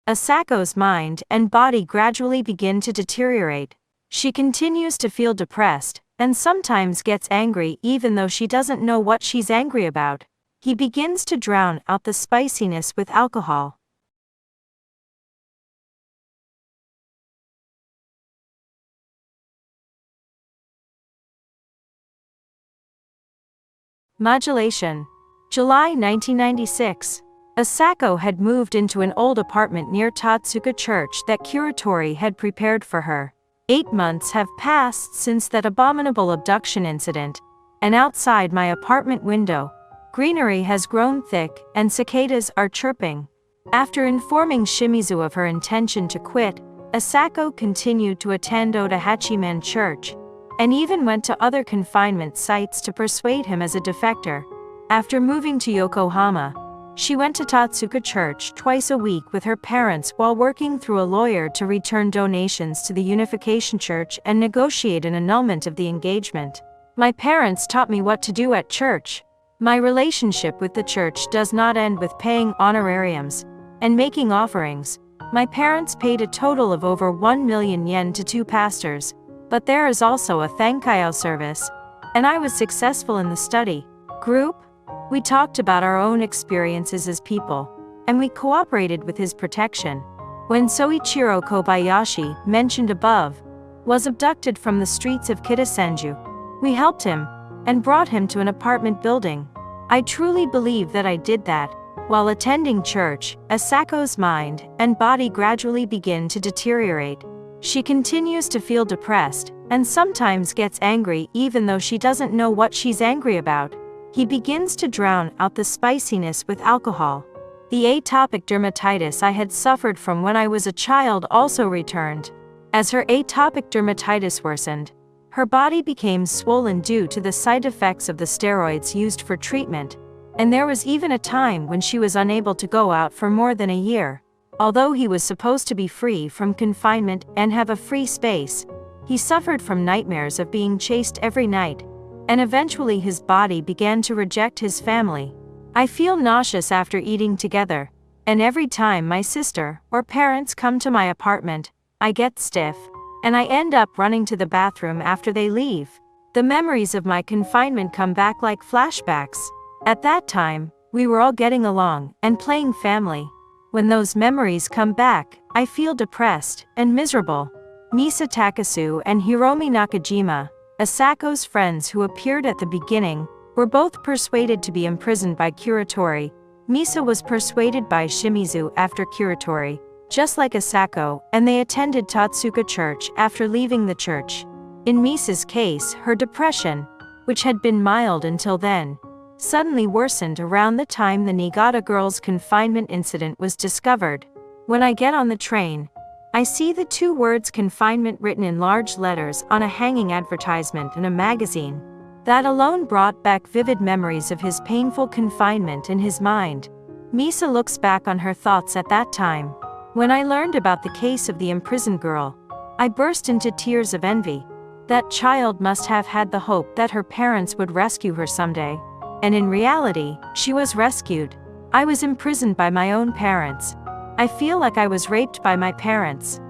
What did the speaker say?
Asako's mind and body gradually begin to deteriorate. She continues to feel depressed, and sometimes gets angry even though she doesn't know what she's angry about. He begins to drown out the spiciness with alcohol. Modulation. July 1996. Asako had moved into an old apartment near Tatsuka Church that Kuratori had prepared for her. 8 months have passed since that abominable abduction incident, and outside my apartment window, greenery has grown thick and cicadas are chirping. After informing Shimizu of her intention to quit, Asako continued to attend Odahachimen Church, and even went to other confinement sites to persuade him as a defector. After moving to Yokohama, she went to Tatsuka Church twice a week with her parents while working through a lawyer to return donations to the Unification Church and negotiate an annulment of the engagement. My parents taught me what to do at church. My relationship with the church does not end with paying honorariums and making offerings. My parents paid a total of over 1 million yen to 2 pastors, but there is also a thankyou service, and I was successful in the study group. We talked about our own experiences as people, and we cooperated with his protection. When Soichiro Kobayashi, mentioned above, was abducted from the streets of Kitasenju, we helped him and brought him to an apartment building. I truly believe that I did that. While attending church, Asako's mind and body gradually begin to deteriorate. She continues to feel depressed, and sometimes gets angry even though she doesn't know what she's angry about. He begins to drown out the spiciness with alcohol. The atopic dermatitis I had suffered from when I was a child also returned. As her atopic dermatitis worsened, her body became swollen due to the side effects of the steroids used for treatment, and there was even a time when she was unable to go out for more than a year. Although he was supposed to be free from confinement and have a free space, he suffered from nightmares of being chased every night, and eventually his body began to reject his family. I feel nauseous after eating together, and every time my sister or parents come to my apartment, I get stiff, and I end up running to the bathroom after they leave. The memories of my confinement come back like flashbacks. At that time, we were all getting along and playing family. When those memories come back, I feel depressed and miserable. Misa Takasu and Hiromi Nakajima, Asako's friends who appeared at the beginning, were both persuaded to be imprisoned by Kuratori. Misa was persuaded by Shimizu after Kuratori, just like Asako, and they attended Tatsuka Church after leaving the church. In Misa's case, her depression, which had been mild until then, suddenly worsened around the time the Niigata girls' confinement incident was discovered. When I get on the train, I see the 2 words confinement written in large letters on a hanging advertisement in a magazine. That alone brought back vivid memories of his painful confinement in his mind. Misa looks back on her thoughts at that time. When I learned about the case of the imprisoned girl, I burst into tears of envy. That child must have had the hope that her parents would rescue her someday. And in reality, she was rescued. I was imprisoned by my own parents. I feel like I was raped by my parents.